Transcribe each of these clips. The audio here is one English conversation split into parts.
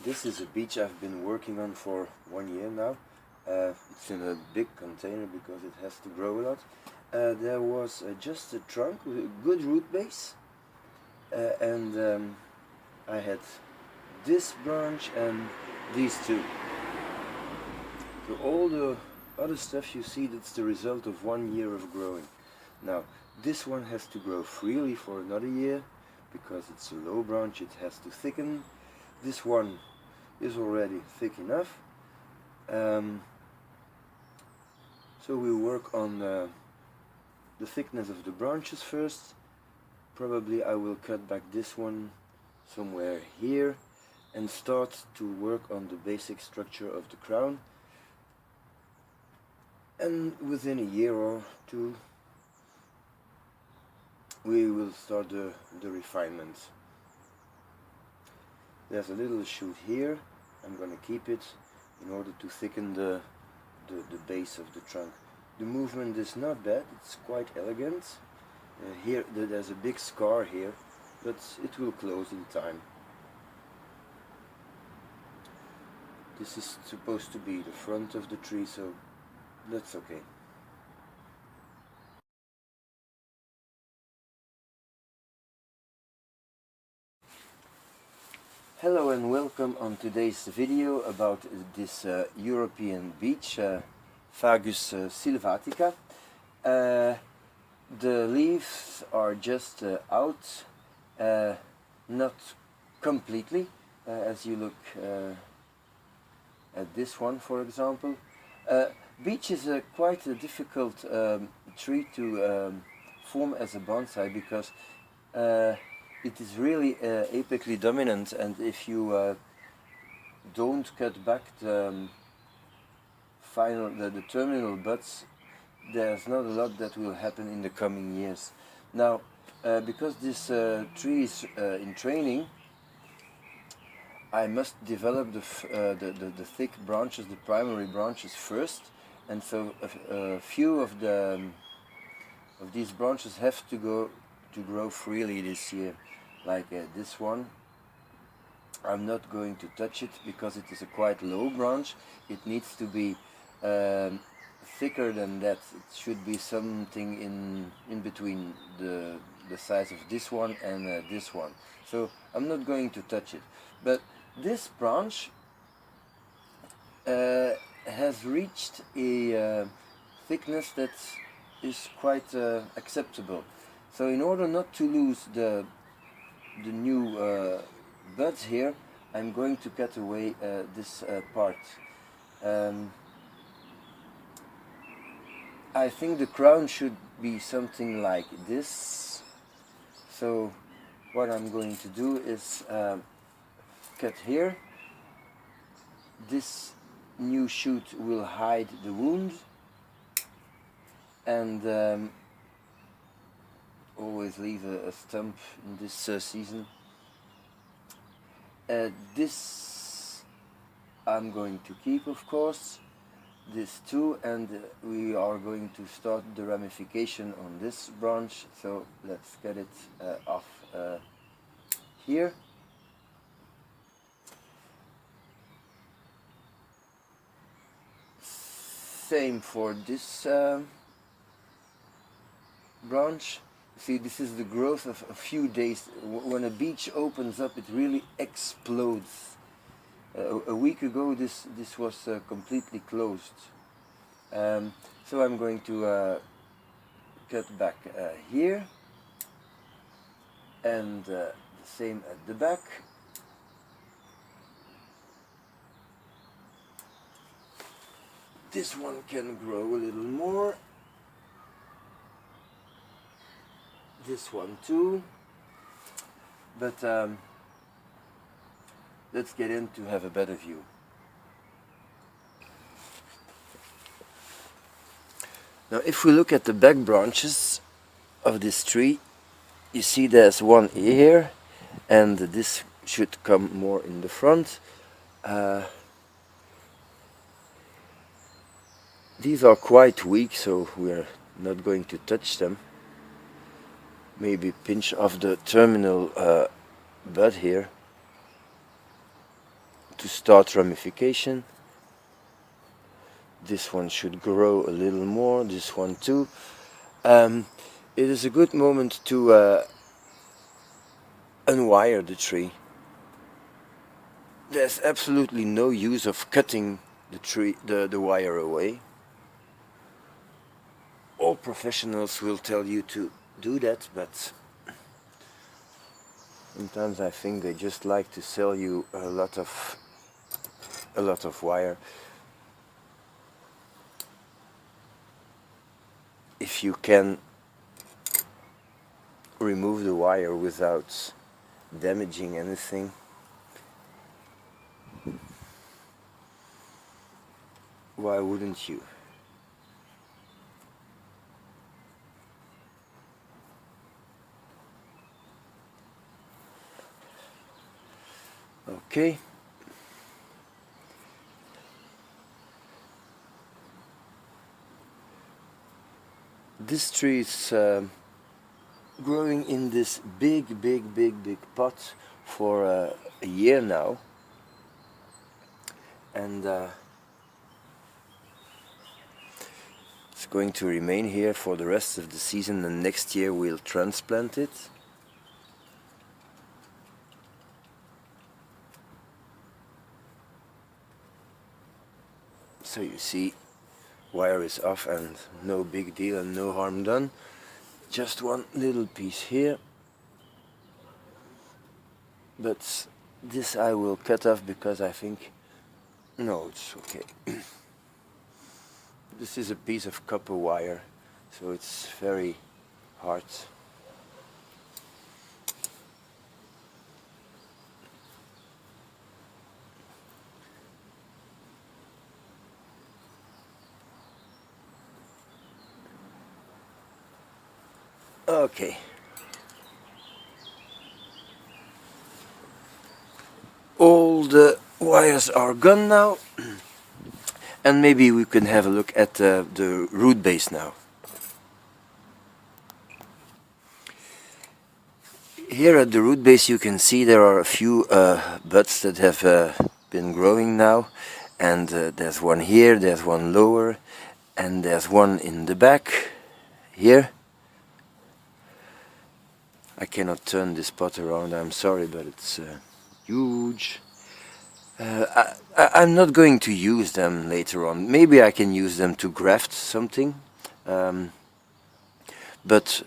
This is a beech I've been working on for 1 year now. It's in a big container because it has to grow a lot. There was just a trunk with a good root base, and I had this branch and these two. So all the other stuff you see, that's the result of 1 year of growing. Now this one has to grow freely for another year because it's a low branch, it has to thicken. This one is already thick enough. So we'll work on the thickness of the branches first. Probably I will cut back this one somewhere here and start to work on the basic structure of the crown. And within a year or two we will start the refinement. There's a little shoot here. I'm going to keep it in order to thicken the base of the trunk. The movement is not bad, it's quite elegant. Here there's a big scar here, but it will close in time. This is supposed to be the front of the tree, so that's okay. Hello and welcome on today's video about this European beech, Fagus Sylvatica. The leaves are just out, not completely, as you look at this one, for example. Beech is quite a difficult tree to form as a bonsai because it is really apically dominant, and if you don't cut back the terminal buds, there's not a lot that will happen in the coming years. Now, because this tree is in training, I must develop the thick branches, the primary branches first, and so a few of these branches have to grow freely this year. Like this one, I'm not going to touch it because it is a quite low branch. It needs to be thicker than that. It should be something in between the size of this one and this one. So I'm not going to touch it. But this branch has reached a thickness that is quite acceptable. So in order not to lose the new buds here, I'm going to cut away this part. I think the crown should be something like this. So what I'm going to do is cut here. This new shoot will hide the wound, and always leave a stump in this season. This I'm going to keep, of course, this too, and we are going to start the ramification on this branch, so let's get it off here. Same for this branch. See, this is the growth of a few days. When a beech opens up, it really explodes. A week ago this was completely closed. So I'm going to cut back here, and the same at the back. This one can grow a little more. This one too, but let's get in to have a better view. Now if we look at the back branches of this tree, you see there's one here, and this should come more in the front. These are quite weak, so we're not going to touch them. Maybe pinch off the terminal bud here to start ramification. This one should grow a little more, this one too. It is a good moment to unwire the tree. There's absolutely no use of cutting the wire away. All professionals will tell you to do that, but sometimes I think they just like to sell you a lot of wire. If you can remove the wire without damaging anything, why wouldn't you? Okay. This tree is growing in this big pot for a year now, and it's going to remain here for the rest of the season, and next year we'll transplant it. So you see, wire is off and no big deal and no harm done. Just one little piece here, but this I will cut off because I think, no, it's okay. This is a piece of copper wire, so it's very hard. Okay. All the wires are gone now, and maybe we can have a look at the root base now. Here at the root base you can see there are a few buds that have been growing now, and there's one here, there's one lower, and there's one in the back here. I cannot turn this pot around, I'm sorry, but it's huge. I'm not going to use them later on. Maybe I can use them to graft something, but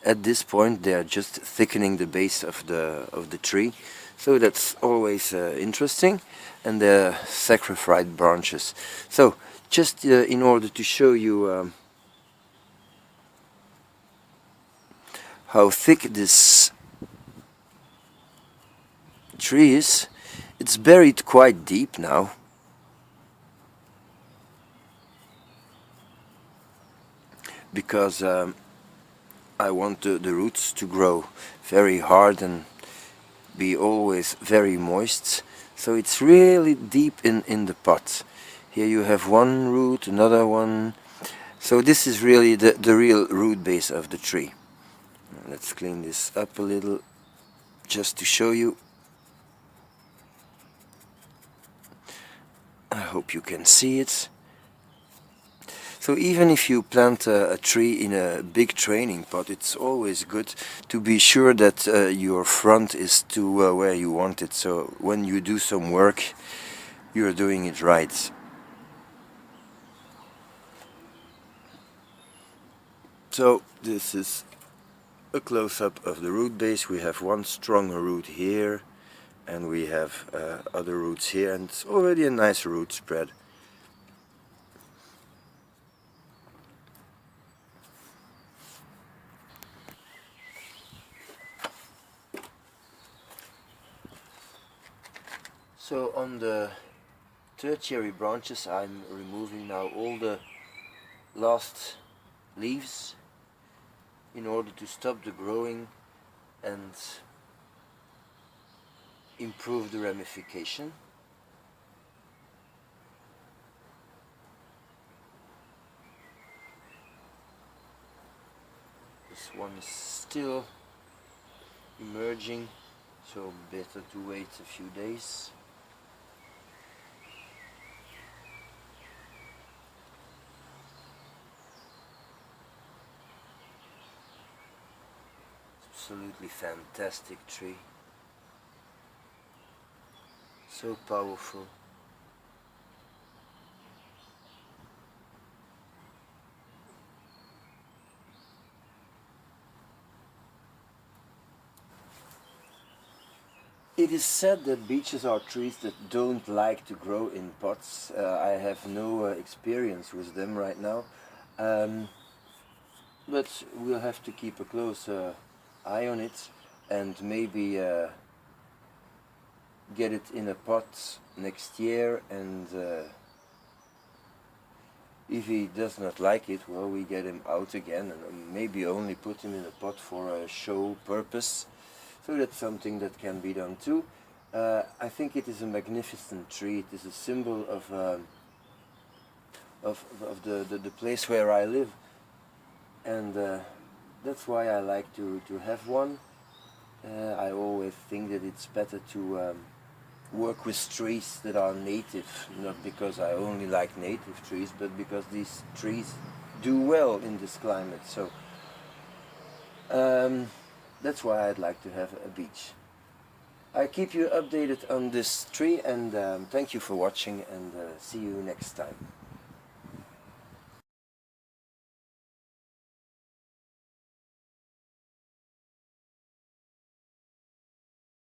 at this point they are just thickening the base of the tree, so that's always interesting. And they're sacrificed branches. So just in order to show you how thick this tree is, it's buried quite deep now. Because I want the roots to grow very hard and be always very moist. So it's really deep in the pot. Here you have one root, another one. So this is really the real root base of the tree. Let's clean this up a little just to show you. I hope you can see it. So even if you plant a tree in a big training pot, it's always good to be sure that your front is to where you want it. So when you do some work, you're doing it right. So this is a close-up of the root base. We have one stronger root here, and we have other roots here, and it's already a nice root spread. So on the tertiary branches I'm removing now all the last leaves in order to stop the growing and improve the ramification. This one is still emerging, so better to wait a few days. absolutely fantastic tree. So powerful. It is said that beeches are trees that don't like to grow in pots. I have no experience with them right now, but we'll have to keep a close eye on it and maybe get it in a pot next year, and if he does not like it, well, we get him out again and maybe only put him in a pot for a show purpose. So that's something that can be done too. I think it is a magnificent tree. It is a symbol of the place where I live, and that's why I like to have one. I always think that it's better to work with trees that are native, not because I only like native trees, but because these trees do well in this climate. So that's why I'd like to have a beech. I keep you updated on this tree, and thank you for watching, and see you next time.